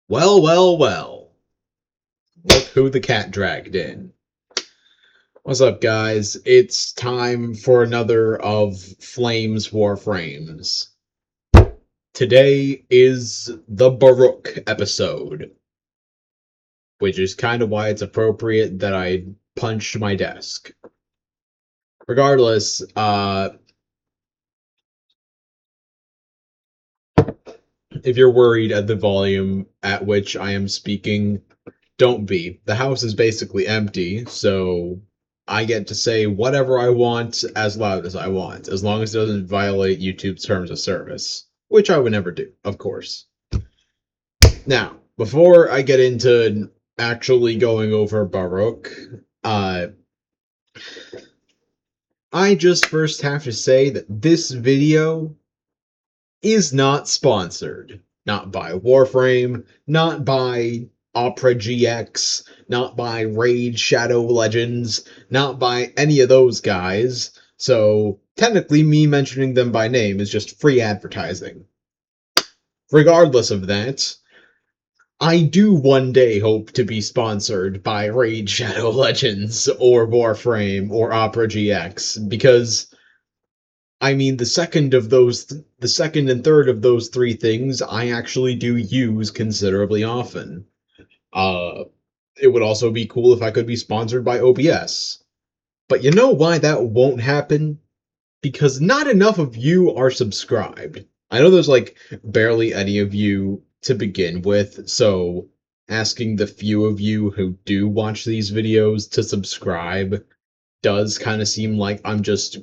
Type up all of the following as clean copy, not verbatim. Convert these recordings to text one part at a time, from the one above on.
Well, well, well. Look who the cat dragged in. What's up, guys? It's time for another of Flames Warframes. Today is the Baruuk episode, which is kind of why it's appropriate that I punched my desk. Regardless, if you're worried at the volume at which I am speaking, don't be. The house is basically empty, so I get to say whatever I want as loud as I want, as long as it doesn't violate YouTube's terms of service, which I would never do, of course. Now, before I get into actually going over Baruuk, I just first have to say that this video is not sponsored. Not by Warframe, not by Opera GX, not by Raid Shadow Legends, not by any of those guys. So, technically, me mentioning them by name is just free advertising. Regardless of that, I do one day hope to be sponsored by Raid Shadow Legends, or Warframe, or Opera GX, because I mean, the second and third of those three things, I actually do use considerably often. Uh, it would also be cool if I could be sponsored by OBS. But you know why that won't happen? Because not enough of you are subscribed. I know there's like barely any of you to begin with, so asking the few of you who do watch these videos to subscribe does kind of seem like I'm just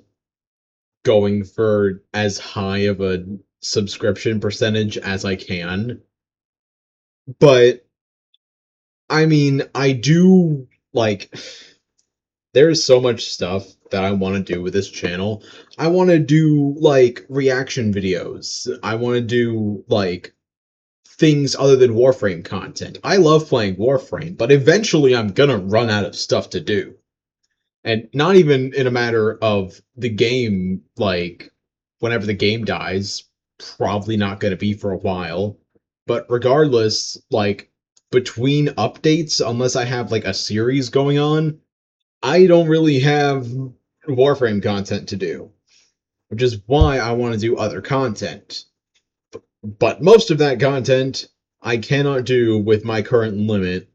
going for as high of a subscription percentage as I can. But I mean, I do like there's so much stuff that I want to do with this channel. I want to do like reaction videos. I want to do like things other than Warframe content. I love playing Warframe, but eventually I'm gonna run out of stuff to do. And not even in a matter of the game, like whenever the game dies, probably not going to be for a while. But regardless, like between updates, unless I have like a series going on, I don't really have Warframe content to do, which is why I want to do other content. But most of that content I cannot do with my current limit.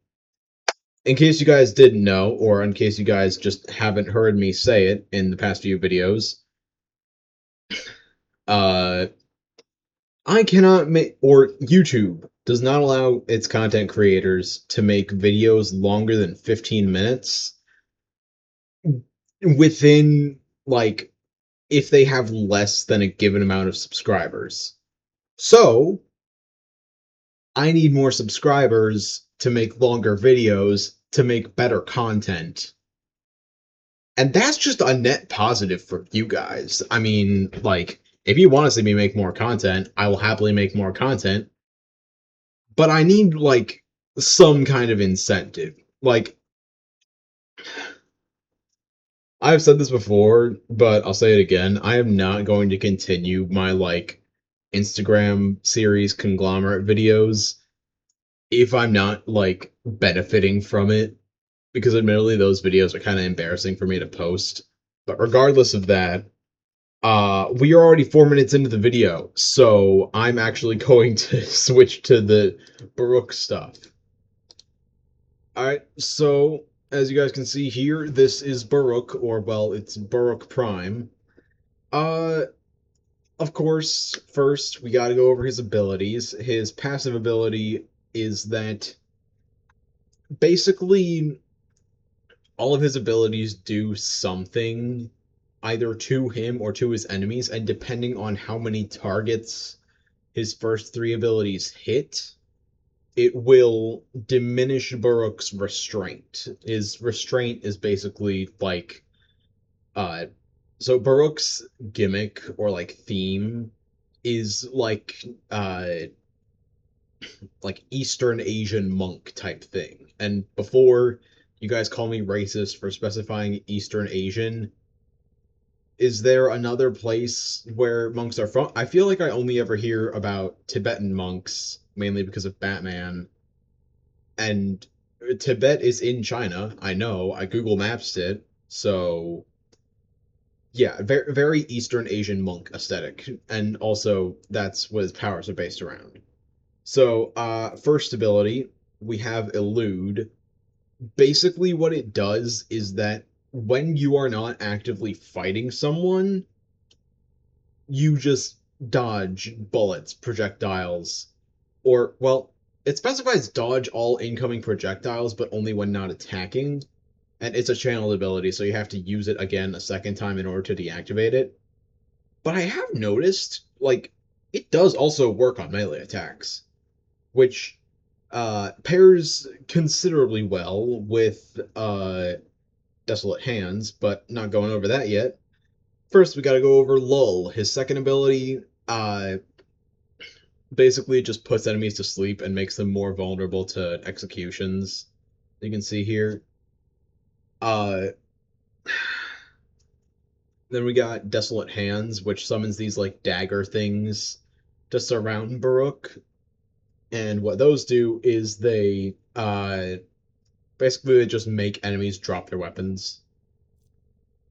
In case you guys didn't know, or in case you guys just haven't heard me say it in the past few videos, uh, I cannot make, or YouTube does not allow its content creators to make videos longer than 15 minutes within, like, if they have less than a given amount of subscribers. So, I need more subscribers to make longer videos, to make better content. And that's just a net positive for you guys. I mean, like, if you want to see me make more content, I will happily make more content. But I need, like, some kind of incentive. Like, I've said this before, but I'll say it again. I am not going to continue my, like, Instagram series conglomerate videos if I'm not, like, benefiting from it. Because admittedly, those videos are kind of embarrassing for me to post. But regardless of that, we are already 4 minutes into the video, so I'm actually going to switch to the Baruuk stuff. Alright, so as you guys can see here, this is Baruuk, or well, it's Baruuk Prime. Uh, of course, first we gotta go over his abilities. His passive ability is that basically all of his abilities do something either to him or to his enemies, and depending on how many targets his first three abilities hit, it will diminish Baruuk's restraint. His restraint is basically like uh so Baruuk's gimmick or like theme is like Eastern Asian monk type thing. And before you guys call me racist for specifying Eastern Asian, is there another place where monks are from? I feel like I only ever hear about Tibetan monks, mainly because of Batman. And Tibet is in China. I know. I Google Maps it. So yeah, very very Eastern Asian monk aesthetic, and also that's what his powers are based around. So first ability we have Elude. Basically, what it does is that when you are not actively fighting someone, you just dodge bullets, projectiles, or, well, it specifies dodge all incoming projectiles, but only when not attacking. And it's a channeled ability, so you have to use it again a second time in order to deactivate it. But I have noticed, like, it does also work on melee attacks, which pairs considerably well with Desolate Hands, but not going over that yet. First, we gotta go over Lull. His second ability basically just puts enemies to sleep and makes them more vulnerable to executions. You can see here. Uh, then we got Desolate Hands, which summons these like dagger things to surround Baruuk. And what those do is they basically they just make enemies drop their weapons.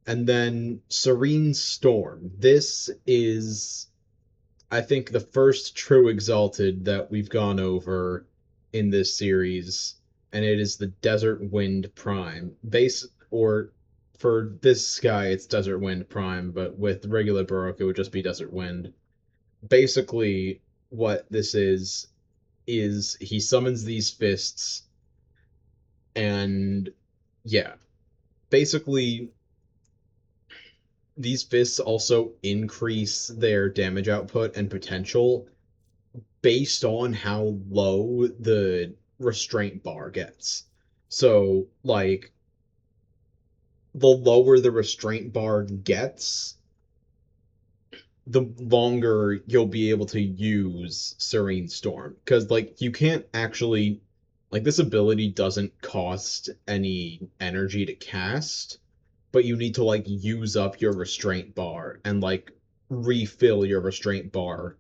And then Serene Storm. This is, I think, the first true Exalted that we've gone over in this series, and it is the Desert Wind Prime. Or for this guy, it's Desert Wind Prime, but with regular Baruuk, it would just be Desert Wind. Basically, what this is he summons these fists, and yeah, basically, these fists also increase their damage output and potential based on how low the restraint bar gets. So, like, the lower the restraint bar gets, the longer you'll be able to use Serene Storm. Because, like, you can't actually. Like, this ability doesn't cost any energy to cast, but you need to, like, use up your restraint bar and, like, refill your restraint bar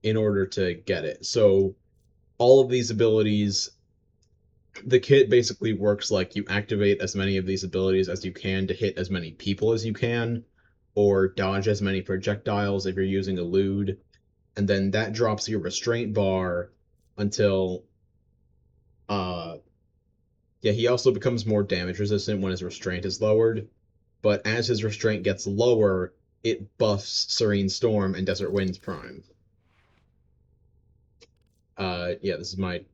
in order to get it. So, all of these abilities, the kit basically works like you activate as many of these abilities as you can to hit as many people as you can, or dodge as many projectiles if you're using Elude, and then that drops your restraint bar until, uh, yeah, he also becomes more damage resistant when his restraint is lowered, but as his restraint gets lower, it buffs Serene Storm and Desert Winds Prime. Yeah, this is my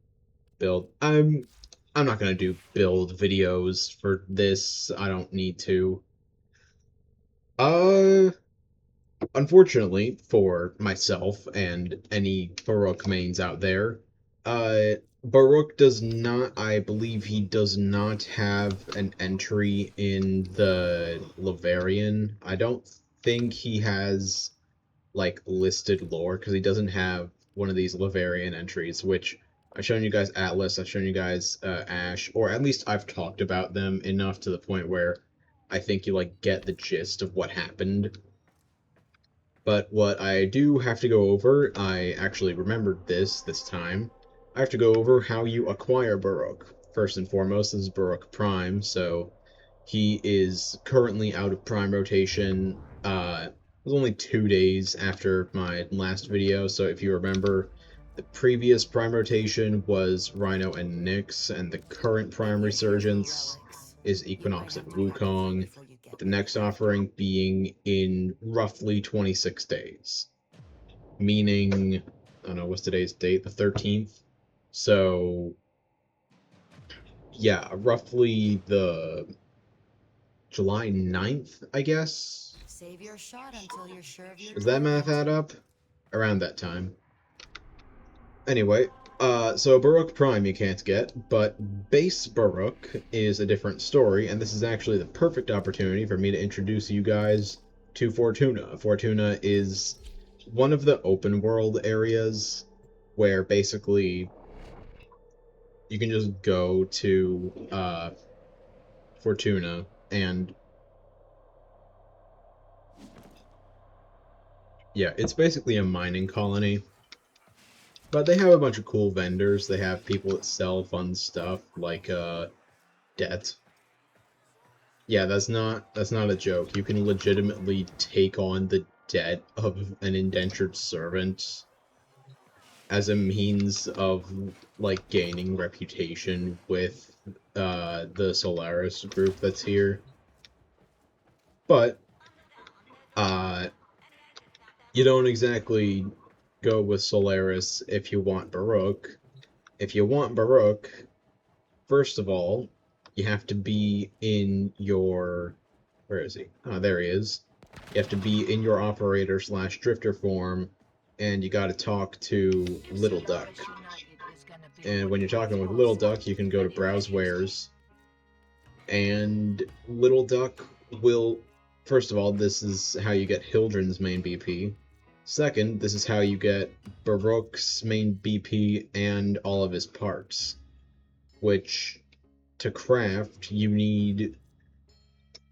build. I'm not gonna do build videos for this. I don't need to. Uh, Unfortunately for myself and any Baruuk mains out there, uh, Baruuk does not. I believe he does not have an entry in the Laverian. I don't think he has like listed lore because he doesn't have one of these Laverian entries, which I've shown you guys Atlas, I've shown you guys Ash, or at least I've talked about them enough to the point where I think you like get the gist of what happened. But what I do have to go over, I actually remembered this time. I have to go over how you acquire Baruuk. First and foremost, this is Baruuk Prime, so he is currently out of Prime rotation. It was only 2 days after my last video, so if you remember, the previous Prime rotation was Rhino and Nyx, and the current Prime resurgence is Equinox and Wukong, with the next offering being in roughly 26 days. Meaning, I don't know, what's today's date? The 13th? So, yeah, roughly the July 9th, I guess? Save your shot until you're sure of your Does that math target. add up? Around that time. Anyway, so Baruuk Prime you can't get, but Base Baruuk is a different story, and this is actually the perfect opportunity for me to introduce you guys to Fortuna. Fortuna is one of the open world areas where basically you can just go to Fortuna and yeah, it's basically a mining colony. But they have a bunch of cool vendors. They have people that sell fun stuff like debt. Yeah, that's not a joke. You can legitimately take on the debt of an indentured servant as a means of like gaining reputation with the Solaris group that's here. But uh you don't exactly go with Solaris if you want Baruuk. If you want Baruuk, first of all, you have to be in your where is he? Ah, there he is. You have to be in your operator slash drifter form, and you got to talk to Little Duck. And when you're talking with Little Duck, you can go to Browse Wares, and Little Duck will. First of all, this is how you get Hildren's main BP. Second, this is how you get Baruch's main BP and all of his parts, which to craft you need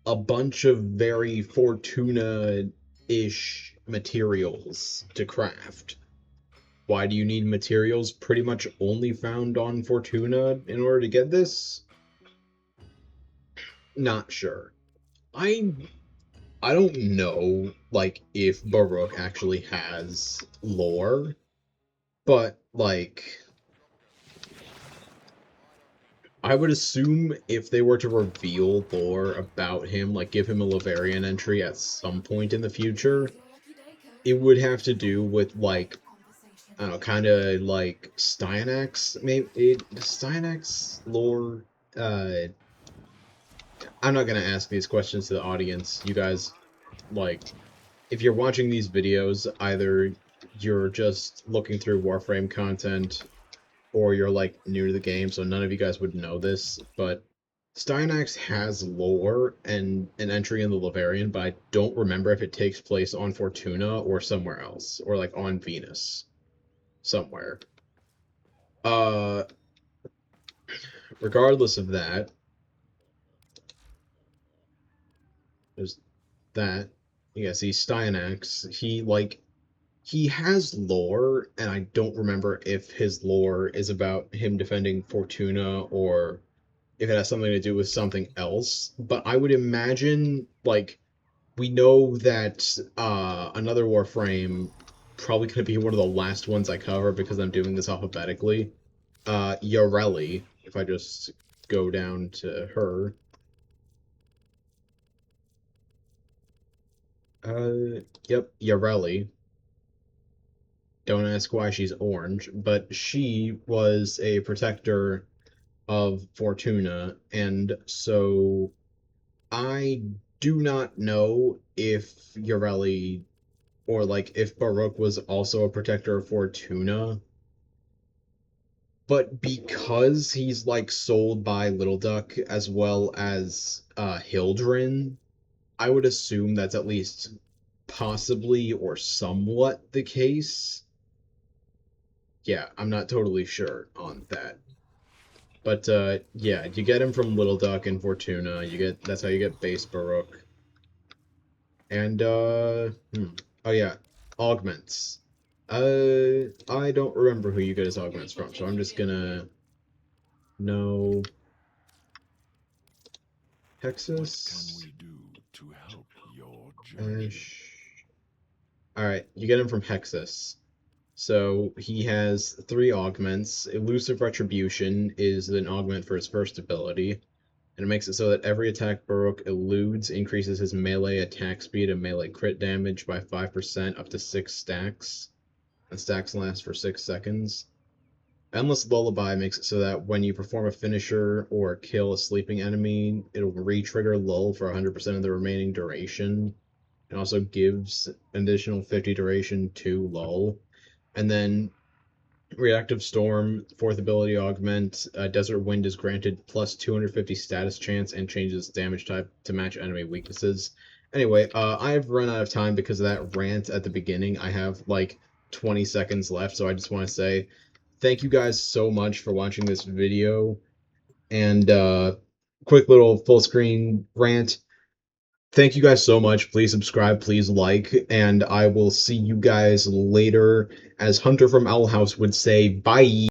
a bunch of very Fortuna-ish materials to craft. Why do you need materials pretty much only found on Fortuna in order to get this? Not sure. I I don't know like if Baruch actually has lore, but like I would assume if they were to reveal lore about him, like give him a Laverian entry at some point in the future, it would have to do with like I don't know, kind of like Styanax, maybe Styanax lore. Uh, I'm not gonna ask these questions to the audience. You guys, like, if you're watching these videos, either you're just looking through Warframe content, or you're like new to the game, so none of you guys would know this. But Styanax has lore and an entry in the Laverian, but I don't remember if it takes place on Fortuna or somewhere else, or like on Venus somewhere. Uh, Regardless of that, there's that. Yeah, see, Styanax, he has lore, and I don't remember if his lore is about him defending Fortuna or if it has something to do with something else. But I would imagine, like, we know that another Warframe, probably going to be one of the last ones I cover because I'm doing this alphabetically. Yareli, if I just go down to her. Yep, Yareli. Don't ask why she's orange, but she was a protector of Fortuna, and so I do not know if Yareli or like if Baruch was also a protector of Fortuna, but because he's like sold by Little Duck as well as Hildren, I would assume that's at least possibly or somewhat the case. Yeah, I'm not totally sure on that. But yeah, you get him from Little Duck and Fortuna. You get that's how you get base Baruch. And oh yeah, augments. I don't remember who you get his augments from, so I'm just gonna no Texas. What can we do to help your journey? Ash. All right, you get him from Hexus. So he has three augments. Elusive Retribution is an augment for his first ability, and it makes it so that every attack Baruch eludes increases his melee attack speed and melee crit damage by 5% up to 6 stacks, and stacks last for 6 seconds. Endless Lullaby makes it so that when you perform a finisher or kill a sleeping enemy, it'll re-trigger lull for 100% of the remaining duration. It also gives an additional 50 duration to lull. And then Reactive Storm, fourth ability augment. Desert Wind is granted plus 250 status chance and changes damage type to match enemy weaknesses. Anyway, I've run out of time because of that rant at the beginning. I have like 20 seconds left, so I just want to say thank you guys so much for watching this video. And quick little full screen rant. thank you guys so much. Please subscribe, please like, and I will see you guys later. As Hunter from Owl House would say, bye.